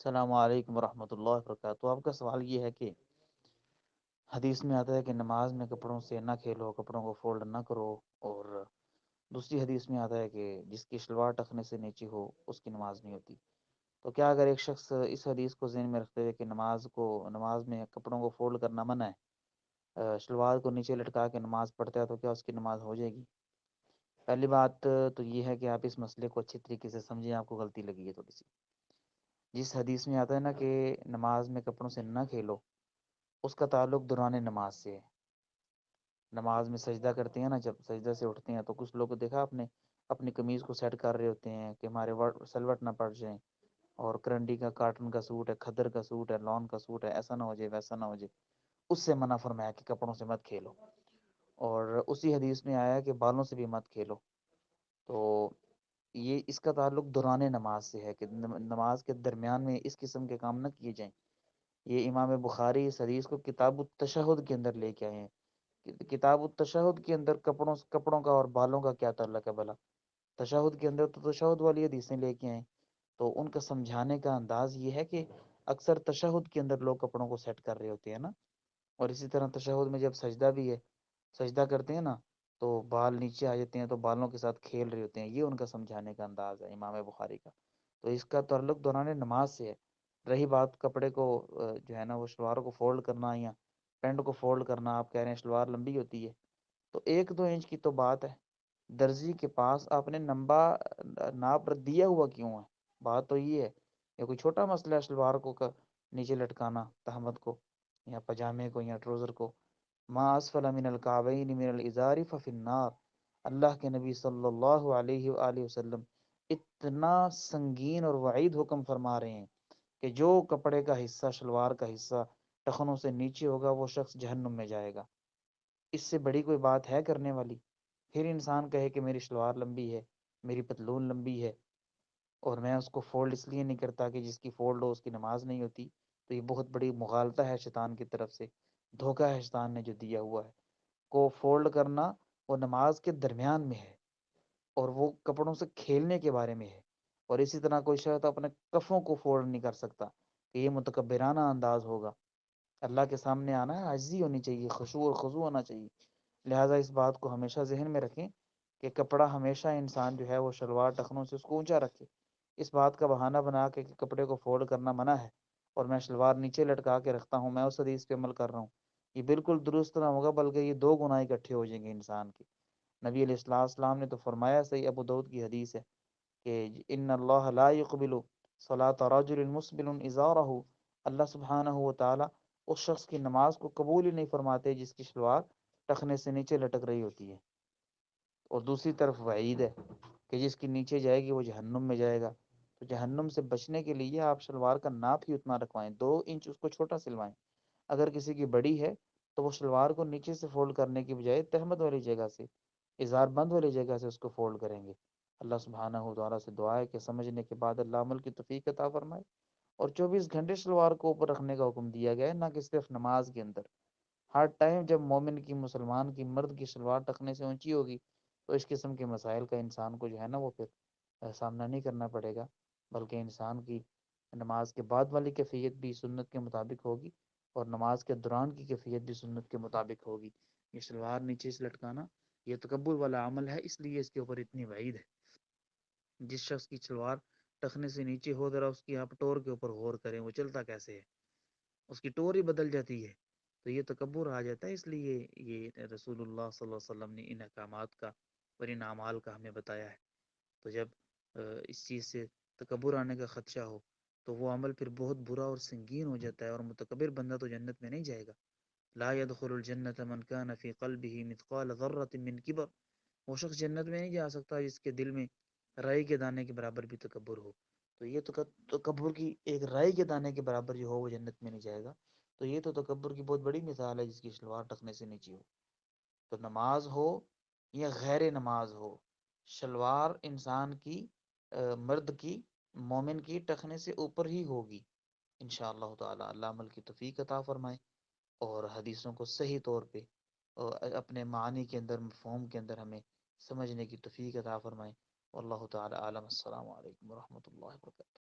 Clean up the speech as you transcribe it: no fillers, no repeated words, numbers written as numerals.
السلام علیکم ورحمۃ اللہ وبرکاتہ۔ تو آپ کا سوال یہ ہے کہ حدیث میں آتا ہے کہ نماز میں کپڑوں سے نہ کھیلو، کپڑوں کو فولڈ نہ کرو، اور دوسری حدیث میں آتا ہے کہ جس کی شلوار ٹخنے سے نیچے ہو اس کی نماز نہیں ہوتی۔ تو کیا اگر ایک شخص اس حدیث کو ذہن میں رکھتے ہوئے کہ نماز میں کپڑوں کو فولڈ کرنا منع ہے، شلوار کو نیچے لٹکا کے نماز پڑھتا ہے، تو کیا اس کی نماز ہو جائے گی؟ پہلی بات تو یہ ہے کہ آپ اس مسئلے کو اچھی طریقے سے سمجھیں، آپ کو غلطی لگی ہے تھوڑی سی۔ جس حدیث میں آتا ہے نا کہ نماز میں کپڑوں سے نہ کھیلو، اس کا تعلق دوران نماز سے ہے۔ نماز میں سجدہ کرتے ہیں نا، جب سجدہ سے اٹھتے ہیں تو کچھ لوگ کو دیکھا آپ نے اپنی قمیض کو سیٹ کر رہے ہوتے ہیں کہ ہمارے سلوٹ نہ پڑ جائیں، اور کرنڈی کا کاٹن کا سوٹ ہے، کھدر کا سوٹ ہے، لون کا سوٹ ہے، ایسا نہ ہو جائے ویسا نہ ہو جائے، اس سے منع فرمایا کہ کپڑوں سے مت کھیلو۔ اور اسی حدیث میں آیا کہ بالوں سے بھی مت کھیلو۔ تو یہ اس کا تعلق دوران نماز سے ہے کہ نماز کے درمیان میں اس قسم کے کام نہ کیے جائیں۔ یہ امام بخاری اس حدیث کو کتاب التشہد کے اندر لے کے آئے ہیں۔ کتاب التشہد کے اندر کپڑوں کا اور بالوں کا کیا تعلق ہے بھلا؟ تشہد کے اندر تو تشہد والی حدیثیں لے کے آئے، تو ان کا سمجھانے کا انداز یہ ہے کہ اکثر تشہد کے اندر لوگ کپڑوں کو سیٹ کر رہے ہوتے ہیں نا، اور اسی طرح تشہد میں جب سجدہ بھی ہے، سجدہ کرتے ہیں نا تو بال نیچے آ جاتے ہیں، تو بالوں کے ساتھ کھیل رہے ہوتے ہیں۔ یہ ان کا سمجھانے کا انداز ہے امام بخاری کا۔ تو اس کا تعلق دوران نماز سے ہے۔ رہی بات کپڑے کو جو ہے نا وہ شلوار کو فولڈ کرنا یا پینٹ کو فولڈ کرنا، آپ کہہ رہے ہیں شلوار لمبی ہوتی ہے، تو 1-2 انچ کی تو بات ہے، درزی کے پاس آپ نے ناپ دیا ہوا کیوں ہے؟ بات تو یہ ہے، یہ کوئی چھوٹا مسئلہ ہے شلوار کو نیچے لٹکانا، تہمت کو یا پجامے کو یا ٹروزر کو؟ ما اسفل من الکعبین من الازار ففی النار، اللہ کے نبی صلی اللہ علیہ وآلہ وسلم اتنا سنگین اور وعید حکم فرما رہے ہیں کہ جو کپڑے کا حصہ، شلوار کا حصہ ٹخنوں سے نیچے ہوگا وہ شخص جہنم میں جائے گا۔ اس سے بڑی کوئی بات ہے کرنے والی؟ پھر انسان کہے کہ میری شلوار لمبی ہے، میری پتلون لمبی ہے، اور میں اس کو فولڈ اس لیے نہیں کرتا کہ جس کی فولڈ ہو اس کی نماز نہیں ہوتی، تو یہ بہت بڑی مغالطہ ہے شیطان کی طرف سے، دھوکہ ہے شیطان نے جو دیا ہوا ہے۔ کو فولڈ کرنا وہ نماز کے درمیان میں ہے، اور وہ کپڑوں سے کھیلنے کے بارے میں ہے۔ اور اسی طرح کوئی شخص اپنے کفوں کو فولڈ نہیں کر سکتا کہ یہ متکبرانہ انداز ہوگا۔ اللہ کے سامنے آنا ہے، عاجزی ہونی چاہیے، خشوع اور خضوع ہونا چاہیے۔ لہٰذا اس بات کو ہمیشہ ذہن میں رکھیں کہ کپڑا ہمیشہ انسان جو ہے وہ شلوار ٹخنوں سے اس کو اونچا رکھے۔ اس بات کا بہانہ بنا کے کہ کپڑے کو فولڈ کرنا منع ہے اور میں شلوار نیچے لٹکا کے رکھتا ہوں، میں اس حدیث پہ عمل کر رہا ہوں، یہ بالکل درست نہ ہوگا، بلکہ یہ 2 گناہ اکٹھے ہو جائیں گے انسان کے۔ نبی علیہ السلام نے تو فرمایا، صحیح ابو داؤد کی حدیث ہے کہ ان اللہ لا يقبل صلاۃ رجل مسبل ازارہ، اللہ سبحانہ و تعالی اس شخص کی نماز کو قبول ہی نہیں فرماتے جس کی شلوار ٹخنے سے نیچے لٹک رہی ہوتی ہے۔ اور دوسری طرف وعید ہے کہ جس کی نیچے جائے گی وہ جہنم میں جائے گا۔ تو جہنم سے بچنے کے لیے آپ شلوار کا ناپ ہی اتنا رکھوائیں، 2 انچ اس کو چھوٹا سلوائیں۔ اگر کسی کی بڑی ہے تو وہ شلوار کو نیچے سے فولڈ کرنے کی بجائے تہمت والی جگہ سے، اظہار بند والی جگہ سے اس کو فولڈ کریں گے۔ اللہ سبحانہ و تعالیٰ سے دعا ہے کہ سمجھنے کے بعد اللہ عمل کی توفیق عطا فرمائے۔ اور 24 گھنٹے شلوار کو اوپر رکھنے کا حکم دیا گیا ہے، نہ کہ صرف نماز کے اندر۔ ہر ٹائم جب مومن کی، مسلمان کی، مرد کی شلوار ٹخنے سے اونچی ہوگی تو اس قسم کے مسائل کا انسان کو جو ہے نا وہ پھر سامنا نہیں کرنا پڑے گا، بلکہ انسان کی نماز کے بعد والی کیفیت بھی سنت کے مطابق ہوگی، اور نماز کے دوران کی کیفیت بھی سنت کے مطابق ہوگی۔ یہ شلوار نیچے سے لٹکانا یہ تکبر والا عمل ہے، اس لیے اس کے اوپر اتنی وعید ہے۔ جس شخص کی شلوار ٹخنے سے نیچے ہو، ذرا اس کی آپ ٹور کے اوپر غور کریں، وہ چلتا کیسے ہے، اس کی ٹور ہی بدل جاتی ہے۔ تو یہ تکبر آ جاتا ہے، اس لیے یہ رسول اللہ صلی اللہ علیہ وسلم نے ان احکامات کا اور ان اعمال کا ہمیں بتایا ہے۔ تو جب اس چیز سے تکبر آنے کا خدشہ ہو تو وہ عمل پھر بہت برا اور سنگین ہو جاتا ہے، اور متکبر بندہ تو جنت میں نہیں جائے گا۔ لا يدخل الجنت من كان في قلبه مثقال ذرة من کبر، وہ شخص جنت میں نہیں جا سکتا جس کے دل میں رائی کے دانے کے برابر بھی تکبر ہو۔ تو یہ تکبر کی ایک رائی کے دانے کے برابر جو ہو وہ جنت میں نہیں جائے گا۔ تو یہ تو تکبر کی بہت بڑی مثال ہے، جس کی شلوار ٹخنے سے نیچے ہو۔ تو نماز ہو یا غیر نماز ہو، شلوار انسان کی، مرد کی، مومن کی ٹخنے سے اوپر ہی ہوگی انشاءاللہ تعالی۔ اللہ عمل کی توفیق عطا فرمائے اور حدیثوں کو صحیح طور پہ اپنے معنی کے اندر، مفہوم کے اندر ہمیں سمجھنے کی توفیق عطا فرمائے۔ واللہ تعالی عالم۔ السلام علیکم ورحمۃ اللہ وبرکاتہ۔